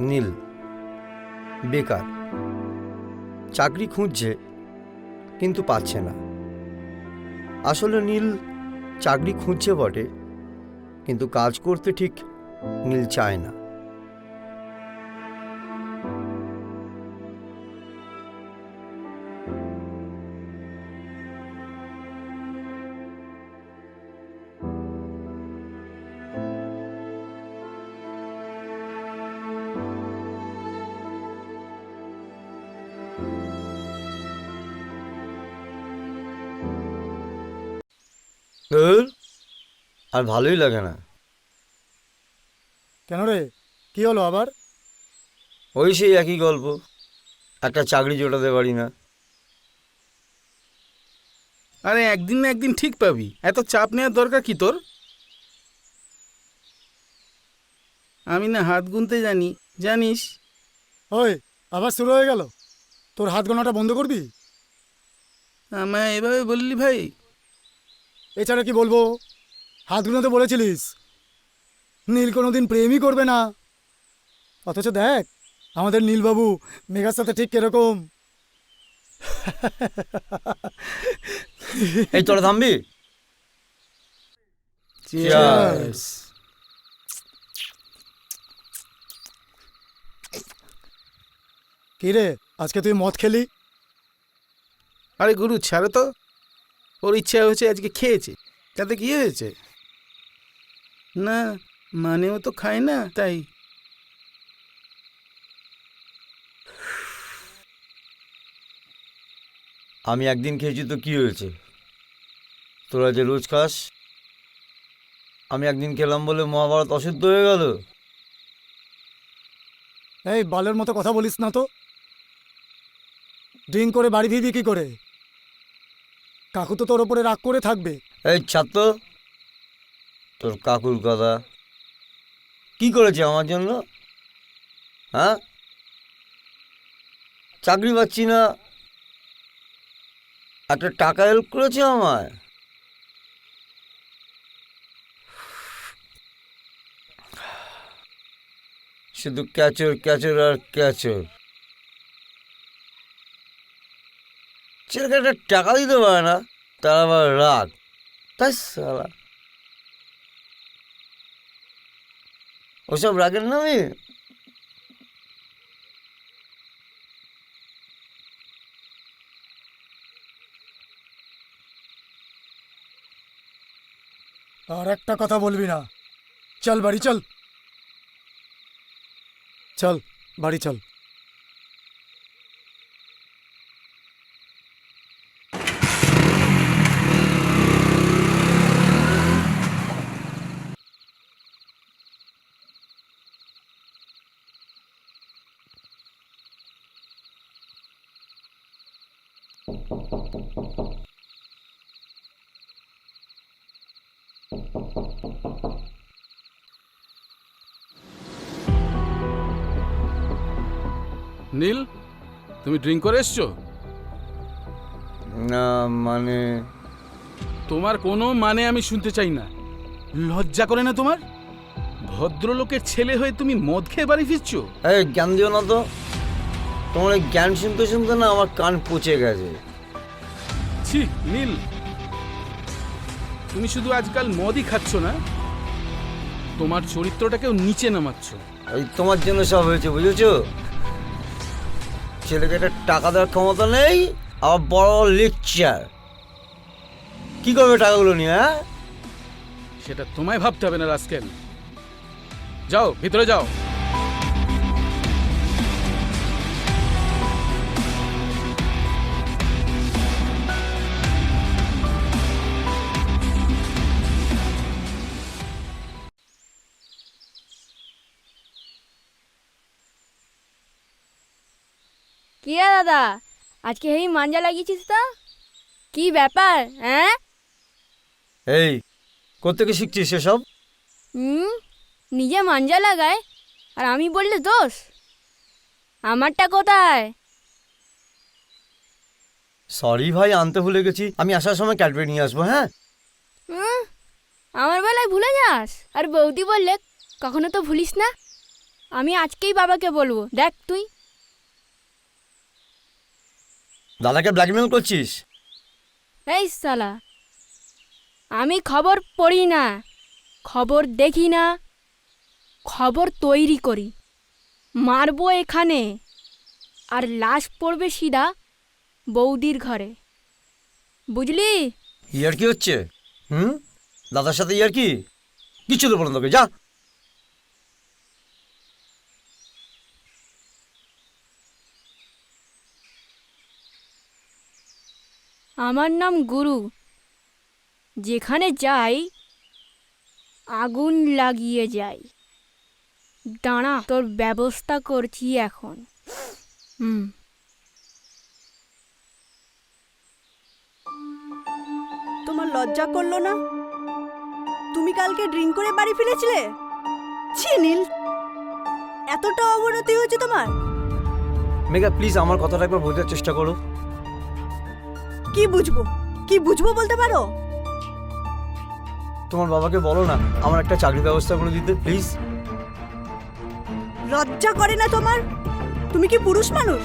নীল বেকার, চাকরি খুঁজছে কিন্তু পাচ্ছে না। আসলে নীল চাকরি খুঁজছে বটে, কিন্তু কাজ করতে ঠিক নীল চায় না। আর ভালোই লাগে না। কেন রে, কি হলো আবার? ওই সেই একই গল্প, একটা চাকরি জোটাতে পারি না। আরে একদিন না একদিন ঠিক পাবি, এত চাপ নেওয়ার দরকার কি তোর? আমি না হাত গুনতে জানি, জানিস? ওই আবার শুরু হয়ে গেল। তোর হাত গোনাটা বন্ধ করবি? আমায় এভাবে বললি ভাই? এছাড়া কি বলবো? হাত গুনাতে বলেছিলিস। নীল কোনোদিন প্রেমই করবে না, অথচ দেখ আমাদের নীলবাবু মেঘার সাথে ঠিক কিরকম। এই তোরা থামবি? Cheers! কি রে, আজকে তুই মদ খেলি? আরে গুরু ছাড়ো তো, ওর ইচ্ছা হয়েছে আজকে খেয়েছে, তাতে কি হয়েছে? না মানে ও তো খায় না তাই। আমি একদিন খেয়েছি তো কি হয়েছে? তোরা যে রোজ খাস, আমি একদিন খেলাম বলে মহাভারত অশুদ্ধ হয়ে গেল? এই বালের মতো কথা বলিস না তো। ড্রিঙ্ক করে বাড়ি ফিরবি কি করে? কাকু তো তোর ওপরে রাগ করে থাকবে। এই ছাত্র, তোর কাকুর কথা কি করেছে আমার জন্য? হ্যাঁ, চাকরি পাচ্ছি না, একটা টাকা হেল্প করেছে আমায়? শুধু ক্যাচর ক্যাচর আর ক্যাচর। ছেলেকে একটা টাকা দিতে পারে না, তার আবার রাগ। তাই সালা, ওসব রাগের নামে আর একটা কথা বলবি না। চল বাড়ি চল, চল বাড়ি চল। নীল, তুমি ড্রিঙ্ক করে এসছো? না মানে, তোমার কোনো মানে আমি শুনতে চাই না। লজ্জা করে না তোমার? ভদ্রলোকের ছেলে হয়ে তুমি মদ খেয়ে বাড়ি ফিরছো? এই জ্ঞান দিও না তো। তোমার এই জ্ঞান শুনতে শুনতে না আমার কান পচে গেছে। ছি নীল, তুমি শুধু আজকাল মদই খাচ্ছ না, তোমার চরিত্রটাকেও নিচে নামাচ্ছ। এই তোমার জন্য সব হয়েছে, বুঝেছো? ছেলেকে একটা টাকা দেওয়ার ক্ষমতা নেই, আবার বড় লেকচার। কি করবে টাকাগুলো নিয়ে? হ্যাঁ, সেটা তোমায় ভাবতে হবে না রাস্কেল। যাও ভিতরে যাও। কি রে দাদা, আজকে হেই মাঞ্জা লাগিয়েছিস তো? কি ব্যাপার হ্যাঁ? এই কোত্থেকে শিখছিস সেসব? হুম, নিজে মাঞ্জা লাগায় আর আমি বললে দোষ? আমারটা কোথায়? সরি ভাই, আনতে ভুলে গেছি। আমি আসার সময় ক্যাডবেরি নিয়ে আসবো। হ্যাঁ, আমার বেলায় ভুলে যাস, আর বৌদি বললে কখনো তো ভুলিস না। আমি আজকেই বাবাকে বলবো। দেখ তুই। দাদাকে ব্ল্যাকমেল করছিস? এই সালা, আমি খবর পড়ি না, খবর দেখি না, খবর তৈরি করি। মারবো এখানে, আর লাশ পড়বে সিধা বৌদির ঘরে, বুঝলি? ইয়ার কি হচ্ছে? দাদার সাথে ইয়ার কি? কিছু তো বলো তোকে, যা। আমার নাম গুরু, যেখানে যাই আগুন লাগিয়ে যাই। দাঁড়া, তোর ব্যবস্থা করছি এখন। তোমার লজ্জা করলো না? তুমি কালকে ড্রিঙ্ক করে বাড়ি ফিরেছিলে? ছি নীল, এতটা অবনতি হয়েছে তোমার? মেঘা প্লিজ আমার কথাটা একবার বোঝার চেষ্টা করো। কি বুঝবো, কি বুঝবো বলতে পারো? তোমার বাবাকে বলো না আমার একটা চাকরির ব্যবস্থা করে দিতে, প্লিজ। লজ্জা করে না তোমার? তুমি কি পুরুষ মানুষ?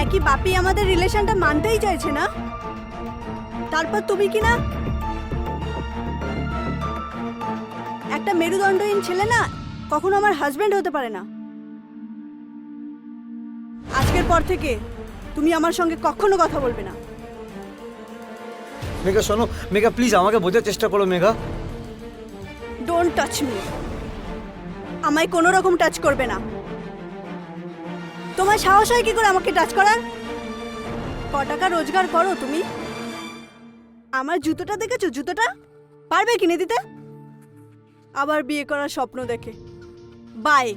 একই বাপি আমাদের রিলেশনটা মানতেই চাইছে না, তারপর তুমি কি না? একটা মেরুদণ্ডহীন ছেলে না কখনো আমার হাজবেন্ড হতে পারে না। আজকের পর থেকে তুমি আমার সঙ্গে কখনো কথা বলবে না। মেঘা শোনো, মেঘা প্লিজ আমাকে বোঝার চেষ্টা করো। Megha, don't touch me. আমায় কোনো রকম টাচ করবে না। তোমার সাহস হয় কি করে আমাকে টাচ করার? ক টাকা রোজগার করো তুমি? আমার জুতোটা দেখেছো? জুতোটা পারবে কিনে দিতে? আবার বিয়ে করার স্বপ্ন দেখে। বাই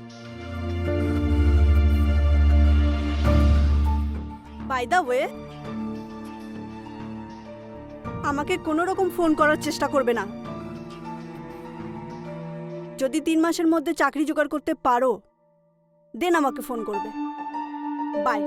বাই দা ওয়ে, আমাকে কোনো রকম ফোন করার চেষ্টা করবে না। যদি 3 মাসের মধ্যে চাকরি জোগাড় করতে পারো দেন আমাকে ফোন করবে। বাই।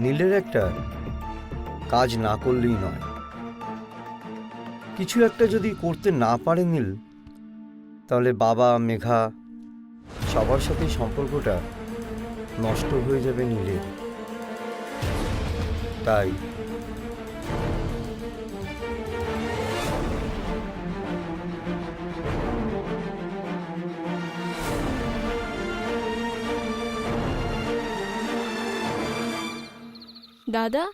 নীলের একটা কাজ না করলেই নয়। কিছু একটা যদি করতে না পারে নীল, তাহলে বাবা, মেঘা সবার সাথে সম্পর্কটা নষ্ট হয়ে যাবে নীলের। তাই দাদা,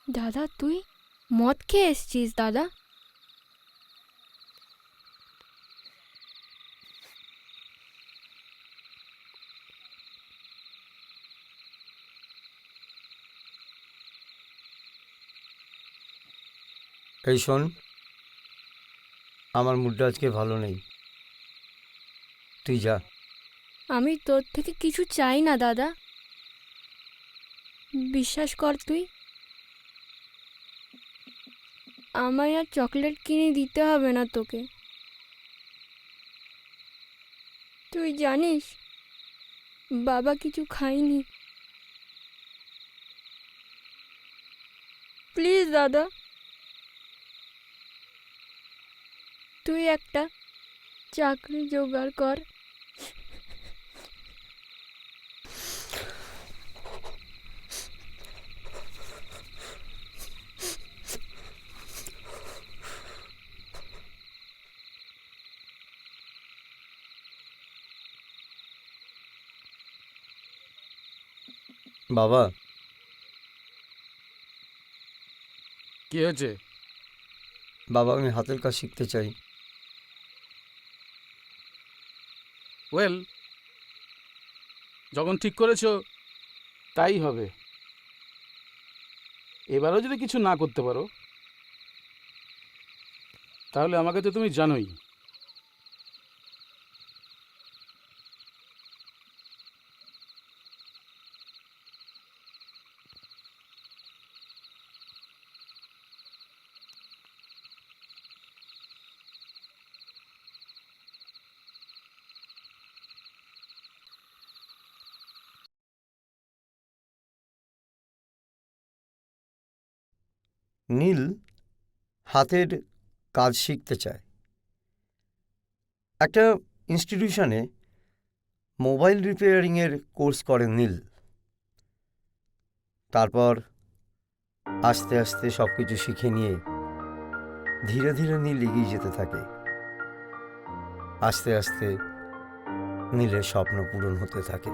দাদা তুই মদ খেয়ে এসছিস? দাদা, এই শোন, আমার মুডটা আজকে ভালো নেই, তুই যা। আমি তোর থেকে কিছু চাই না দাদা, বিশ্বাস কর তুই। আমায় আর চকলেট কিনে দিতে হবে না তোকে। তুই জানিস বাবা কিছু খায়নি। প্লিজ দাদা, তুই একটা চাকরি জোগাড় কর। বাবা, কি হয়েছে? বাবা আমি হাতের কাজ শিখতে চাই। ওয়েল, যখন ঠিক করেছো তাই হবে। এবারও যদি কিছু না করতে পারো তাহলে আমাকে তো তুমি জানোই। নীল হাতের কাজ শিখতে চায়। একটা ইনস্টিটিউশনে মোবাইল রিপেয়ারিংয়ের কোর্স করে নীল। তারপর আস্তে আস্তে সব কিছু শিখে নিয়ে ধীরে ধীরে নীল এগিয়ে যেতে থাকে। আস্তে আস্তে নীলের স্বপ্ন পূরণ হতে থাকে।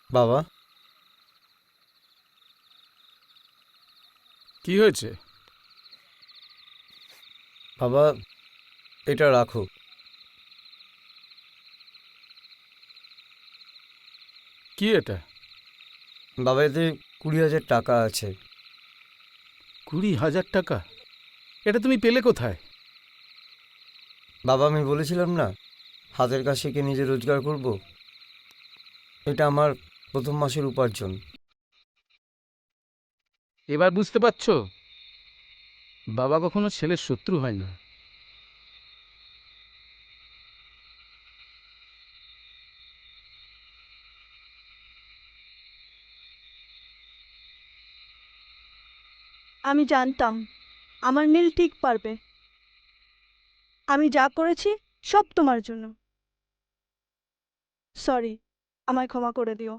বাবা, কি হয়েছে? বাবা এটা রাখো। কি এটা? বাবা, এতে 20,000 টাকা আছে। 20,000 টাকা? এটা তুমি পেলে কোথায়? বাবা, আমি বলেছিলাম না হাতের কাজ শিখে নিজে রোজগার করব। এটা আমার প্রথম মাসের উপার্জন। এবার বুঝতে পারছো, বাবা কখনো ছেলের শত্রু হয় না। আমি জানতাম আমার নীল ঠিক পারবে। আমি যা করেছি সব তোমার জন্য। সরি, আমায় ক্ষমা করে দিও।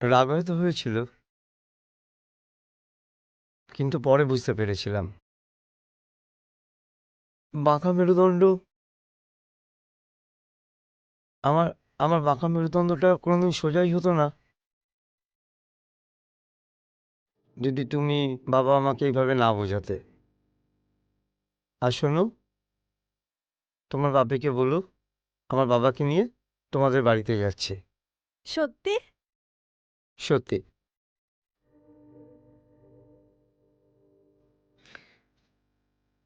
রাগ হয়তো হয়েছিল, কিন্তু পরে বুঝতে পেরেছিলাম বাঁকা মেরুদণ্ড আমার আমার বাঁকা মেরুদণ্ডটা কোনোদিন সোজাই হতো না যদি তুমি, বাবা, আমাকে এইভাবে না বোঝাতে। আর শোনো, তোমার বাবাকে বলো আমার বাবাকে নিয়ে তোমাদের বাড়িতে যাচ্ছে। সত্যি? সত্যি।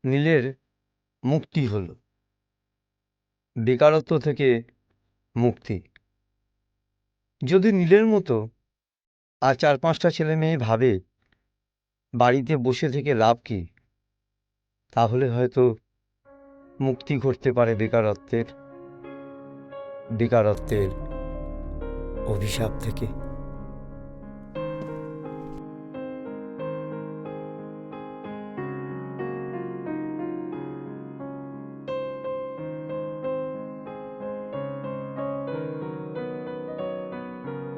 নীলের মুক্তি হলো, বেকারত্ব থেকে মুক্তি। যদি নীলের মতো আর 4-5টা ছেলে মেয়ে ভাবে বাড়িতে বসে থেকে লাভ কি, তাহলে হয়তো মুক্তি ঘটতে পারে বেকারত্বের অভিশাপ থেকে।